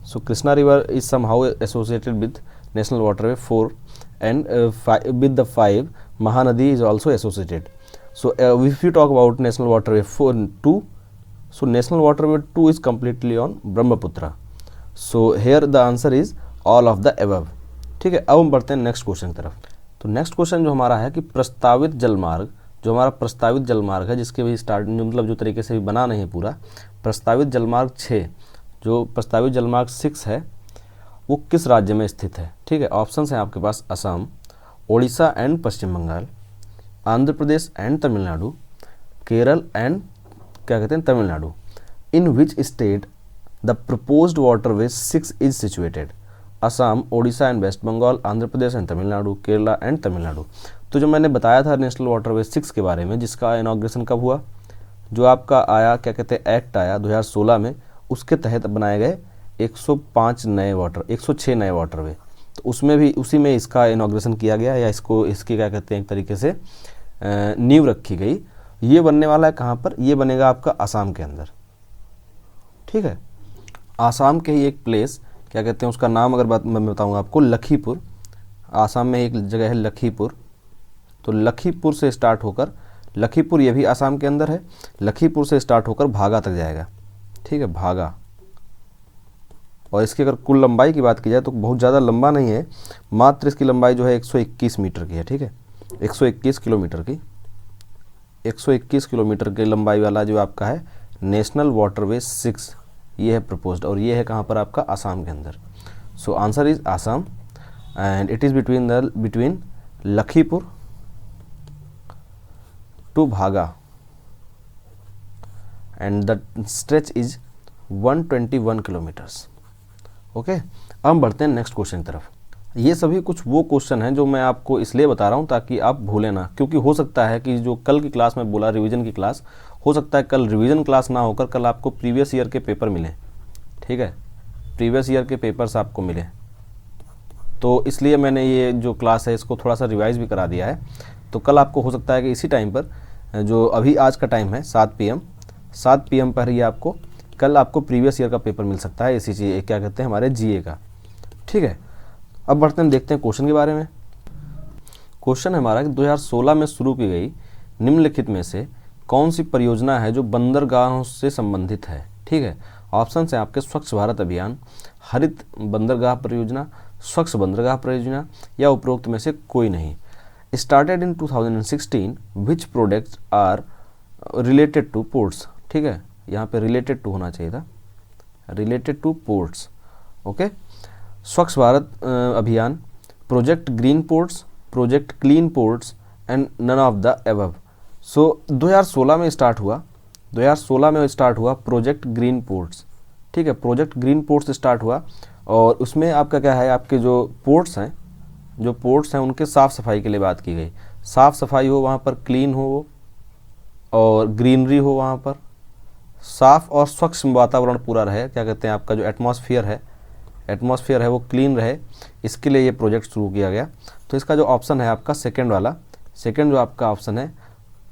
So Krishna River is somehow associated with National Waterway 4, and with the 5 Mahanadi is also associated. So if you talk about National Waterway 4 and 2, so National Waterway 2 is completely on Brahmaputra. So here the answer is all of the above, ठीक है। अब हम बढ़ते हैं next question की तरफ। तो next question जो हमारा है कि प्रस्तावित जलमार्ग, जो हमारा प्रस्तावित जलमार्ग है, जिसके भी स्टार्ट मतलब जो तरीके से भी बना नहीं है पूरा, प्रस्तावित जलमार्ग 6, जो प्रस्तावित जलमार्ग 6 है वो किस राज्य में स्थित है, ठीक है। ऑप्शंस हैं आपके पास Assam, Odisha and Paschim Bengal, Andhra Pradesh and Tamil Nadu, Kerala and क्या कहते हैं Tamil Nadu. In which state the proposed waterway 6 is situated, Assam, Odisha and West Bengal, Andhra Pradesh and Tamil Nadu, Kerala and Tamil Nadu. तो जो मैंने बताया था नेशनल वाटरवे 6 के बारे में, जिसका इनॉग्रेशन कब हुआ, जो आपका आया क्या कहते हैं एक्ट आया 2016 में, उसके तहत बनाए गए 106 नए वाटरवे, तो उसमें भी उसी में इसका इनॉग्रेशन किया गया, या इसकी क्या कहते हैं एक तरीके से नींव रखी गई। ये बनने वाला है कहाँ पर, ये बनेगा आपका आसाम के अंदर, ठीक है। आसाम के ही एक प्लेस क्या कहते हैं, उसका नाम अगर मैं बताऊँगा आपको, लखीपुर। आसाम में एक जगह है लखीपुर, तो लखीपुर से स्टार्ट होकर, लखीपुर ये भी आसाम के अंदर है, लखीपुर से स्टार्ट होकर भागा तक जाएगा, ठीक है, भागा। और इसकी अगर कुल लंबाई की बात की जाए तो बहुत ज़्यादा लंबा नहीं है, मात्र इसकी लंबाई जो है 121 मीटर की है। ठीक है, 121 किलोमीटर की, 121 किलोमीटर की लंबाई वाला जो आपका है नेशनल वाटरवे 6, ये है प्रपोज्ड, और ये है कहाँ पर आपका, आसाम के अंदर। So answer is Assam and it is between Lakhipur to Bhaga and the stretch is 121 kilometres. Okay, अब हम बढ़ते हैं नेक्स्ट क्वेश्चन की तरफ। ये सभी कुछ वो क्वेश्चन हैं जो मैं आपको इसलिए बता रहा हूँ ताकि आप भूलें ना, क्योंकि हो सकता है कि जो कल की क्लास में बोला रिवीजन की क्लास, हो सकता है कल रिवीजन क्लास ना होकर कल आपको प्रीवियस ईयर के पेपर मिलें। ठीक है, प्रीवियस ईयर के पेपर्स आपको मिले, तो इसलिए मैंने ये जो क्लास है इसको थोड़ा सा रिवाइज भी करा दिया है। तो कल आपको हो सकता है कि इसी टाइम पर, जो अभी आज का टाइम है 7 PM पर ही आपको कल आपको प्रीवियस ईयर का पेपर मिल सकता है, इसी चीज़ क्या कहते हैं हमारे GA का। ठीक है, अब बढ़ते हैं, देखते हैं क्वेश्चन के बारे में। क्वेश्चन है हमारा कि 2016 में शुरू की गई निम्नलिखित में से कौन सी परियोजना है जो बंदरगाहों से संबंधित है। ठीक है, ऑप्शन है आपके स्वच्छ भारत अभियान, हरित बंदरगाह परियोजना, स्वच्छ बंदरगाह परियोजना, या उपरोक्त में से कोई नहीं। Started in 2016, which products are related to ports. ठीक है, यहाँ पे रिलेटेड टू होना चाहिए था, related to ports. Okay, Swachh Bharat Abhiyan, project green ports, project clean ports and none of the above. So 2016 में स्टार्ट हुआ, 2016 में स्टार्ट हुआ प्रोजेक्ट ग्रीन पोर्ट्स। ठीक है, प्रोजेक्ट ग्रीन पोर्ट्स स्टार्ट हुआ, और उसमें आपका क्या है, आपके जो पोर्ट्स हैं उनके साफ़ सफाई के लिए बात की गई। साफ़ सफाई हो वहाँ पर, क्लीन हो और ग्रीनरी हो वहाँ पर, साफ़ और स्वच्छ वातावरण पूरा रहे, क्या कहते हैं आपका जो एटमॉस्फेयर है वो क्लीन रहे, इसके लिए ये प्रोजेक्ट शुरू किया गया। तो इसका जो ऑप्शन है आपका सेकंड वाला, सेकंड जो आपका ऑप्शन है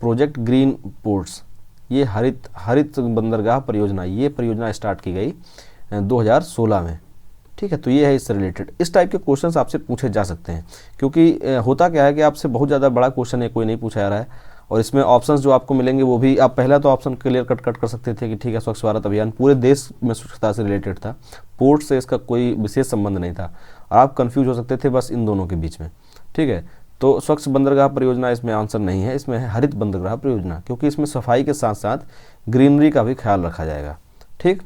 प्रोजेक्ट ग्रीन पोर्ट्स, ये हरित बंदरगाह परियोजना, ये परियोजना स्टार्ट की गई 2016 में। ठीक है, तो ये है इससे रिलेटेड। इस टाइप के क्वेश्चंस आपसे पूछे जा सकते हैं, क्योंकि होता क्या है कि आपसे बहुत ज़्यादा बड़ा क्वेश्चन है, कोई नहीं पूछा जा रहा है, और इसमें ऑप्शंस जो आपको मिलेंगे वो भी, आप पहला तो ऑप्शन क्लियर कट कर सकते थे कि ठीक है स्वच्छ भारत अभियान पूरे देश में स्वच्छता से रिलेटेड था, पोर्ट से इसका कोई विशेष संबंध नहीं था, और आप कंफ्यूज हो सकते थे बस इन दोनों के बीच में। ठीक है, तो स्वच्छ बंदरगाह परियोजना इसमें आंसर नहीं है, इसमें है हरित बंदरगाह परियोजना, क्योंकि इसमें सफाई के साथ साथ ग्रीनरी का भी ख्याल रखा जाएगा। ठीक,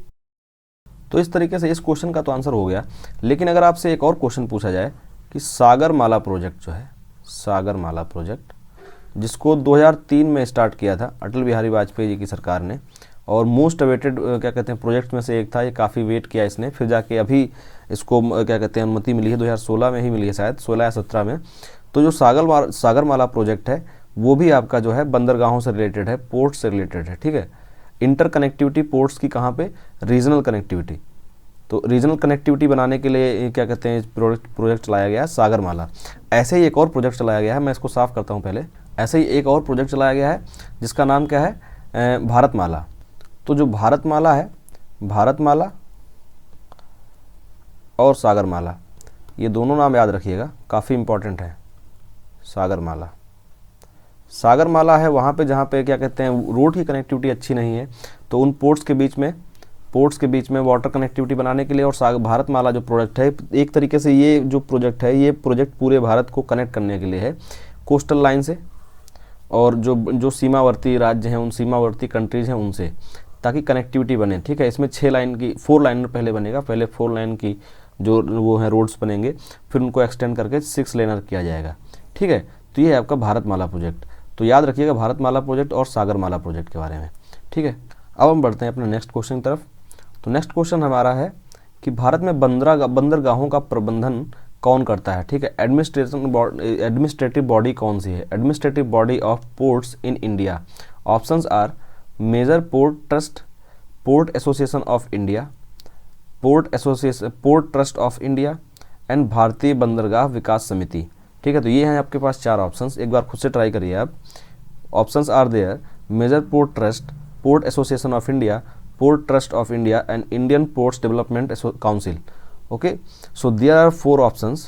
तो इस तरीके से इस क्वेश्चन का तो आंसर हो गया। लेकिन अगर आपसे एक और क्वेश्चन पूछा जाए कि सागरमाला प्रोजेक्ट जो है, सागरमाला प्रोजेक्ट जिसको 2003 में स्टार्ट किया था अटल बिहारी वाजपेयी जी की सरकार ने, और मोस्ट अवेटेड क्या कहते हैं प्रोजेक्ट में से एक था, ये काफ़ी वेट किया इसने, फिर जाके अभी इसको क्या कहते हैं अनुमति मिली है, 2016 में ही मिली है शायद, 16 या 17 में। तो जो सागरमाला प्रोजेक्ट है वो भी आपका जो है बंदरगाहों से रिलेटेड है, पोर्ट से रिलेटेड है। ठीक है, इंटर कनेक्टिविटी पोर्ट्स की कहाँ पे, रीजनल कनेक्टिविटी, तो रीजनल कनेक्टिविटी बनाने के लिए क्या कहते हैं प्रोजेक्ट चलाया गया है सागरमाला। ऐसे ही एक और प्रोजेक्ट चलाया गया है, मैं इसको साफ करता हूँ पहले, ऐसे ही एक और प्रोजेक्ट चलाया गया है जिसका नाम क्या है, भारतमाला। तो जो भारतमाला है, भारतमाला और सागरमाला, ये दोनों नाम याद रखिएगा, काफ़ी इंपॉर्टेंट है। सागरमाला है वहाँ पे जहाँ पे क्या कहते हैं रोड की कनेक्टिविटी अच्छी नहीं है, तो उन पोर्ट्स के बीच में वाटर कनेक्टिविटी बनाने के लिए, और भारतमाला जो प्रोजेक्ट है एक तरीके से ये जो प्रोजेक्ट है, ये प्रोजेक्ट पूरे भारत को कनेक्ट करने के लिए है कोस्टल लाइन से, और जो सीमावर्ती राज्य हैं, उन सीमावर्ती कंट्रीज़ हैं उनसे, ताकि कनेक्टिविटी बने। ठीक है, इसमें 4 लाइन पहले बनेगा, पहले 4 लाइन की जो वो हैं रोड्स बनेंगे, फिर उनको एक्सटेंड करके 6 लेनर किया जाएगा। ठीक है, तो ये है आपका भारतमाला प्रोजेक्ट। तो याद रखिएगा भारतमाला प्रोजेक्ट और सागरमाला प्रोजेक्ट के बारे में। ठीक है, अब हम बढ़ते हैं अपने नेक्स्ट क्वेश्चन की तरफ। तो नेक्स्ट क्वेश्चन हमारा है कि भारत में बंदरगाहों का प्रबंधन कौन करता है। ठीक है, एडमिनिस्ट्रेटिव बॉडी कौन सी है, administrative body of ports in India. Options are major port trust, port association of India, port trust of India and Bharatiya Bandargah विकास समिति। ठीक है, तो ये हैं आपके पास 4 ऑप्शंस, एक बार खुद से ट्राई करिए आप। Options are there major port trust, port association of India, port trust of India and Indian ports development council. Okay, so there are 4 options,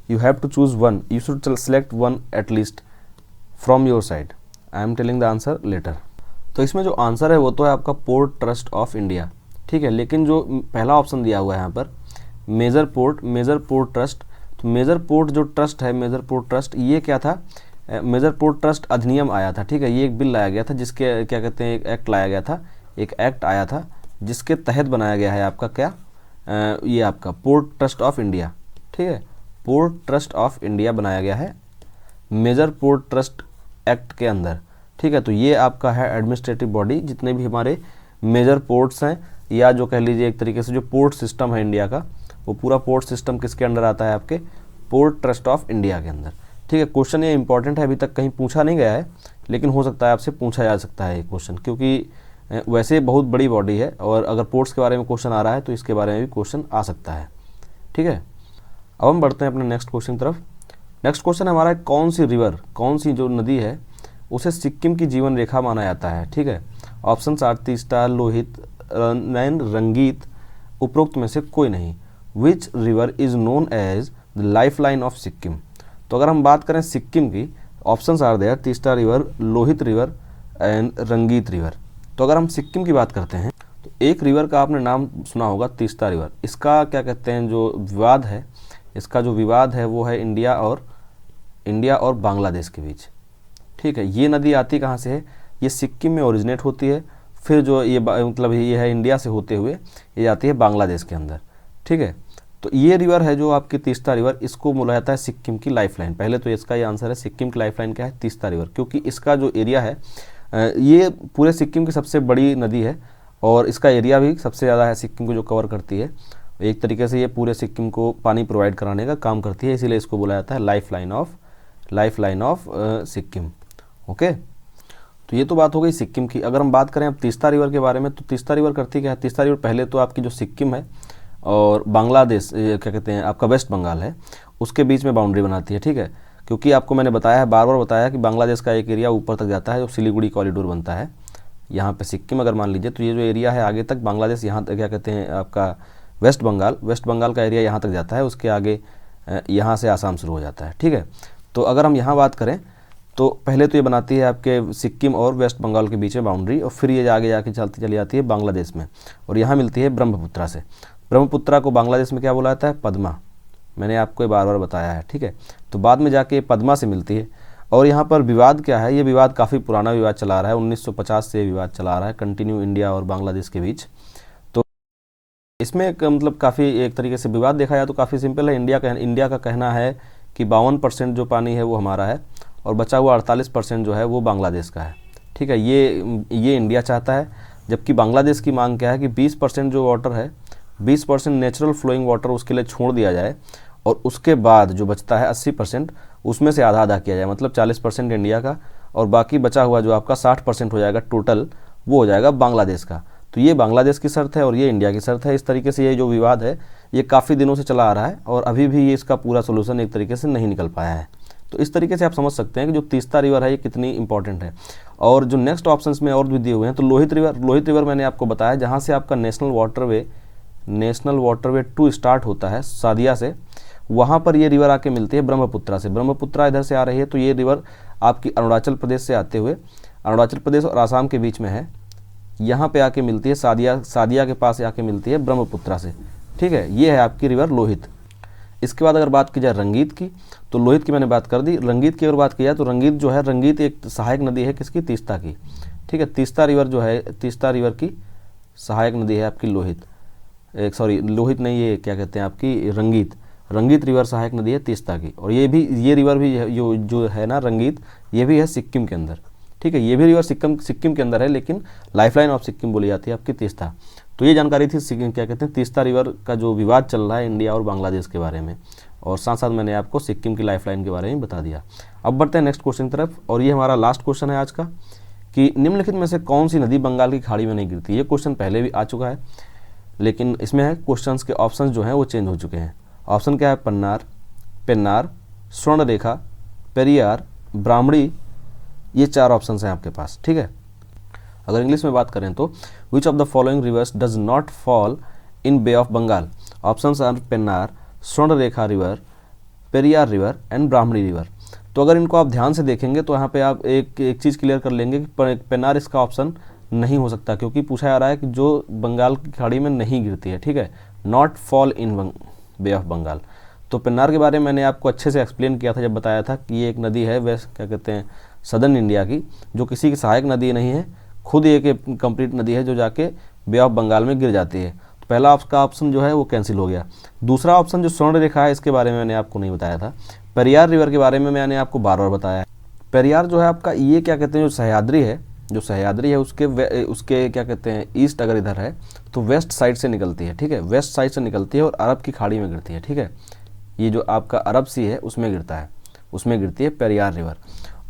you have to choose one, you should select one at least from your side, I am telling the answer later. तो तो इसमें जो answer है वो तो है आपका port trust of India, ठीक है। लेकिन जो पहला ऑप्शन दिया हुआ है यहाँ पर मेजर पोर्ट ट्रस्ट, तो मेजर पोर्ट जो ट्रस्ट है, मेजर पोर्ट ट्रस्ट, ये क्या था, मेजर पोर्ट ट्रस्ट अधिनियम आया था, ठीक है। ये एक बिल लाया गया था जिसके क्या कहते हैं, एक एक्ट लाया गया था, एक एक्ट आया था जिसके तहत बनाया गया है आपका क्या, ये आपका पोर्ट ट्रस्ट ऑफ इंडिया, ठीक है। पोर्ट ट्रस्ट ऑफ इंडिया बनाया गया है मेजर पोर्ट ट्रस्ट एक्ट के अंदर, ठीक है। तो ये आपका है एडमिनिस्ट्रेटिव बॉडी, जितने भी हमारे मेजर पोर्ट्स हैं, या जो कह लीजिए एक तरीके से जो पोर्ट सिस्टम है इंडिया का, वो पूरा पोर्ट सिस्टम किसके अंडर आता है, आपके पोर्ट ट्रस्ट ऑफ इंडिया के अंदर, ठीक है। क्वेश्चन ये इंपॉर्टेंट है, अभी तक कहीं पूछा नहीं गया है, लेकिन हो सकता है आपसे पूछा जा सकता है ये क्वेश्चन, क्योंकि वैसे बहुत बड़ी बॉडी है और अगर पोर्ट्स के बारे में क्वेश्चन आ रहा है तो इसके बारे में भी क्वेश्चन आ सकता है, ठीक है। अब हम बढ़ते हैं अपने नेक्स्ट क्वेश्चन की तरफ। नेक्स्ट क्वेश्चन हमारा है कौन सी रिवर, कौन सी जो नदी है उसे सिक्किम की जीवन रेखा माना जाता है, ठीक है। ऑप्शन आर तीस्ता, लोहित, नैन, रंगीत, उपरोक्त में से कोई नहीं। Which river is known as the lifeline of Sikkim. तो अगर हम बात करें सिक्किम की, option are there Teesta river, Lohit river and Rangeet river. तो अगर हम सिक्किम की बात करते हैं तो एक रिवर का आपने नाम सुना होगा तीस्ता रिवर। इसका क्या कहते हैं जो विवाद है, इसका जो विवाद है वो है इंडिया और बांग्लादेश के बीच, ठीक है। ये नदी आती कहाँ से है, ये सिक्किम में ओरिजिनेट होती है, फिर जो ये मतलब ये है इंडिया से होते हुए ये जाती है बांग्लादेश के अंदर, ठीक है। तो ये रिवर है जो आपकी तीस्ता रिवर, इसको बोला जाता है सिक्किम की लाइफलाइन। पहले तो इसका ये आंसर है, सिक्किम की लाइफलाइन क्या है, तीस्ता रिवर, क्योंकि इसका जो एरिया है ये पूरे सिक्किम की सबसे बड़ी नदी है और इसका एरिया भी सबसे ज़्यादा है सिक्किम को जो कवर करती है। एक तरीके से ये पूरे सिक्किम को पानी प्रोवाइड कराने का काम करती है, इसीलिए इसको बोला जाता है life line of Sikkim, okay. तो ये तो बात हो गई सिक्किम की। अगर हम बात करें अब तीस्ता रिवर के बारे में, तो तीस्ता रिवर करती क्या है, तीस्ता रिवर पहले तो आपकी जो सिक्किम है और बांग्लादेश क्या कहते हैं आपका वेस्ट बंगाल है, उसके बीच में बाउंड्री बनाती है, ठीक है। क्योंकि आपको मैंने बताया है, बार बार बताया कि बांग्लादेश का एक एरिया ऊपर तक जाता है जो सिलीगुड़ी कॉरिडोर बनता है। यहाँ पे सिक्किम अगर मान लीजिए तो ये जो एरिया है आगे तक बांग्लादेश, यहाँ तक क्या कहते हैं आपका वेस्ट बंगाल का एरिया यहाँ तक जाता है, उसके आगे यहाँ से आसाम शुरू हो जाता है, ठीक है। तो अगर हम यहाँ बात करें तो पहले तो ये बनाती है आपके सिक्किम और वेस्ट बंगाल के बीच में बाउंड्री, और फिर ये आगे जाके चली जाती है बांग्लादेश में, और यहाँ मिलती है ब्रह्मपुत्रा से। ब्रह्मपुत्रा को बांग्लादेश में क्या बोला जाता है, पद्मा, मैंने आपको बार बार बताया है, ठीक है। तो बाद में जाके पद्मा से मिलती है। और यहाँ पर विवाद क्या है, ये विवाद काफ़ी पुराना विवाद चला आ रहा है, 1950 से विवाद चला आ रहा है कंटिन्यू इंडिया और बांग्लादेश के बीच। तो इसमें मतलब काफ़ी एक तरीके से विवाद देखा जाए तो काफ़ी सिंपल है। इंडिया का कहना है कि 52% जो पानी है वो हमारा है और बचा हुआ 48% जो है वो बांग्लादेश का है, ठीक है। ये इंडिया चाहता है, जबकि बांग्लादेश की मांग क्या है कि 20% जो वाटर है, 20% नेचुरल फ्लोइंग वाटर उसके लिए छोड़ दिया जाए और उसके बाद जो बचता है 80% उसमें से आधा आधा किया जाए, मतलब 40% इंडिया का और बाकी बचा हुआ जो आपका 60% हो जाएगा टोटल, वो हो जाएगा बांग्लादेश का। तो ये बांग्लादेश की शर्त है और ये इंडिया की शर्त है। इस तरीके से ये जो विवाद है ये काफ़ी दिनों से चला आ रहा है और अभी भी ये इसका पूरा सोल्यूशन एक तरीके से नहीं निकल पाया है। तो इस तरीके से आप समझ सकते हैं कि जो तीस्ता रिवर है ये कितनी इंपॉर्टेंट है। और जो नेक्स्ट ऑप्शंस में और भी दिए हुए हैं, तो लोहित रिवर मैंने आपको बताया, जहाँ से आपका नेशनल वाटरवे 2 स्टार्ट होता है सादिया से, वहाँ पर ये रिवर आके मिलती है ब्रह्मपुत्रा से। ब्रह्मपुत्रा इधर से आ रही है, तो ये रिवर आपकी अरुणाचल प्रदेश से आते हुए अरुणाचल प्रदेश और आसाम के बीच में है, यहाँ पे आके मिलती है सादिया के पास आके मिलती है ब्रह्मपुत्रा से, ठीक है। ये है आपकी रिवर लोहित। इसके बाद अगर बात की जाए रंगीत की, तो लोहित की मैंने बात कर दी। रंगीत की अगर बात की जाए तो रंगीत जो है, रंगीत एक सहायक नदी है किसकी, तीस्ता की, ठीक है। तीस्ता रिवर जो है, तीस्ता रिवर की सहायक नदी है आपकी लोहित नहीं, ये क्या कहते हैं आपकी रंगीत रिवर सहायक नदी है तीस्ता की। और ये रिवर भी जो है ना रंगीत, ये भी है सिक्किम के अंदर, ठीक है। ये भी रिवर सिक्किम के अंदर है, लेकिन लाइफलाइन ऑफ सिक्किम बोली जाती है आपकी तीस्ता। तो ये जानकारी थी क्या कहते हैं तीस्ता रिवर का जो विवाद चल रहा है इंडिया और बांग्लादेश के बारे में, और साथ साथ मैंने आपको सिक्किम की लाइफलाइन के बारे में बता दिया। अब बढ़ते हैं नेक्स्ट क्वेश्चन की तरफ, और ये हमारा लास्ट क्वेश्चन है आज का, कि निम्नलिखित में से कौन सी नदी बंगाल की खाड़ी में नहीं गिरती। ये क्वेश्चन पहले भी आ चुका है, लेकिन इसमें है क्वेश्चन के ऑप्शन जो हैं वो चेंज हो चुके हैं। ऑप्शन क्या है, पेन्नार, स्वर्णरेखा, पेरियार, ब्राह्मणी, ये 4 ऑप्शन हैं आपके पास, ठीक है। अगर इंग्लिश में बात करें तो which of the following rivers does not fall in Bay of Bengal. Option are Pennar, Swarnarekha river, Periyar river and Brahmani river. तो अगर इनको आप ध्यान से देखेंगे तो यहाँ पे आप एक चीज़ क्लियर कर लेंगे कि पेन्नार इसका ऑप्शन नहीं हो सकता, क्योंकि पूछा जा रहा है कि जो बंगाल की खाड़ी में नहीं गिरती है, ठीक है, not fall in Bay of Bengal. तो पेन्नार के बारे में मैंने आपको अच्छे से एक्सप्लेन किया था जब बताया था कि ये एक नदी है वेस्ट क्या कहते हैं सदर्न इंडिया की, जो किसी की सहायक नदी नहीं है, खुद एक कंप्लीट नदी है जो जाके बे ऑफ बंगाल में गिर जाती है। तो पहला आपका ऑप्शन जो है वो कैंसिल हो गया। दूसरा ऑप्शन जो स्वर्ण रेखा है इसके बारे में मैंने आपको नहीं बताया था। पेरियार रिवर के बारे में मैंने आपको बार बार बताया। पेरियार जो है आपका ये क्या कहते हैं जो सह्याद्री है उसके क्या कहते हैं ईस्ट अगर इधर है तो वेस्ट साइड से निकलती है, ठीक है, वेस्ट साइड से निकलती है और अरब की खाड़ी में गिरती है, ठीक है। ये जो आपका अरब सी है उसमें गिरती है पेरियार रिवर।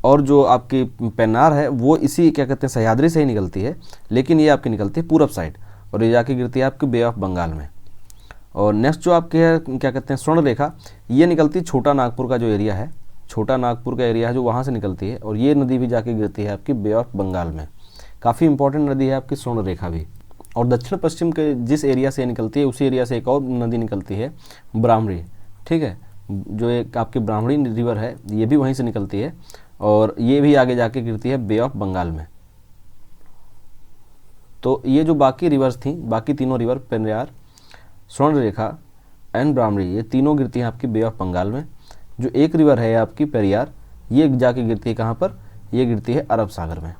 और जो आपकी पेन्नार है वो इसी क्या कहते हैं सह्याद्री से ही निकलती है, लेकिन ये आपकी निकलती है पूरब साइड और ये जाके गिरती है आपकी बे ऑफ बंगाल में। और नेक्स्ट जो आपके है क्या कहते हैं स्वर्ण रेखा, ये निकलती है छोटा नागपुर का जो एरिया है, छोटा नागपुर का एरिया है जो वहाँ से निकलती है और ये नदी भी जाके गिरती है आपकी बे ऑफ बंगाल में। काफ़ी इंपॉर्टेंट नदी है आपकी स्वर्ण रेखा भी। और दक्षिण पश्चिम के जिस एरिया से निकलती है उसी एरिया से एक और नदी निकलती है ब्राह्मणी, ठीक है, जो एक आपकी ब्राह्मणी रिवर है ये भी वहीं से निकलती है और ये भी आगे जाके गिरती है बे ऑफ बंगाल में। तो ये जो बाकी रिवर्स थी, बाकी तीनों रिवर पेरियार, स्वर्ण रेखा एंड ब्राह्मणी, ये तीनों गिरती हैं आपकी बे ऑफ बंगाल में। जो एक रिवर है आपकी पेरियार, ये जाके गिरती है कहाँ पर, ये गिरती है अरब सागर में,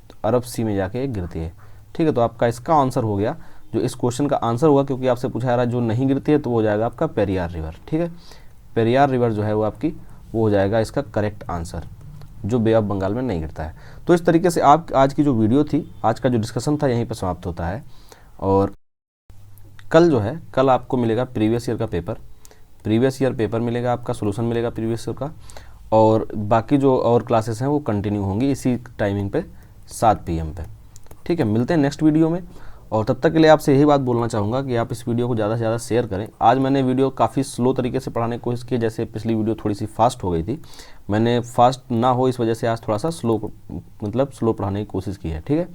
तो अरब सी में जाके गिरती है, ठीक है। तो आपका इसका आंसर हो गया, जो इस क्वेश्चन का आंसर होगा, क्योंकि आपसे पूछा जा रहा है जो नहीं गिरती है तो वो हो जाएगा आपका पेरियार रिवर, ठीक है। पेरियार रिवर जो है वो आपकी वो हो जाएगा इसका करेक्ट आंसर, जो बे ऑफ बंगाल में नहीं गिरता है। तो इस तरीके से आप आज की जो वीडियो थी, आज का जो डिस्कशन था यहीं पर समाप्त होता है। और कल जो है, कल आपको मिलेगा प्रीवियस ईयर का पेपर, प्रीवियस ईयर पेपर मिलेगा आपका, सोल्यूशन मिलेगा प्रीवियस ईयर का, और बाकी जो और क्लासेस हैं वो कंटिन्यू होंगी इसी टाइमिंग पे 7 PM पे, ठीक है। मिलते हैं नेक्स्ट वीडियो में, और तब तक के लिए आपसे यही बात बोलना चाहूँगा कि आप इस वीडियो को ज़्यादा से ज़्यादा शेयर करें। आज मैंने वीडियो काफ़ी स्लो तरीके से पढ़ाने की कोशिश की, जैसे पिछली वीडियो थोड़ी सी फास्ट हो गई थी, मैंने फास्ट ना हो इस वजह से आज थोड़ा सा स्लो पढ़ाने की कोशिश की है, ठीक है।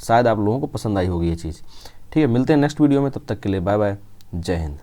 शायद आप लोगों को पसंद आई होगी ये चीज़, ठीक है। मिलते हैं नेक्स्ट वीडियो में, तब तक के लिए बाय बाय, जय हिंद।